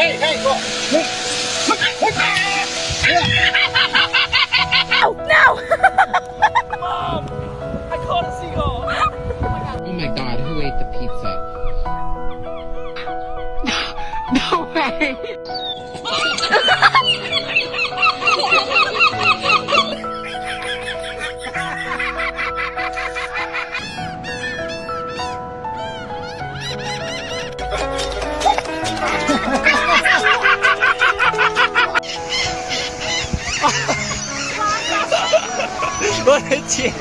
Hey, hey, go. No! Mom! I caught a seagull! Oh my god, who ate the pizza? No way!我的天！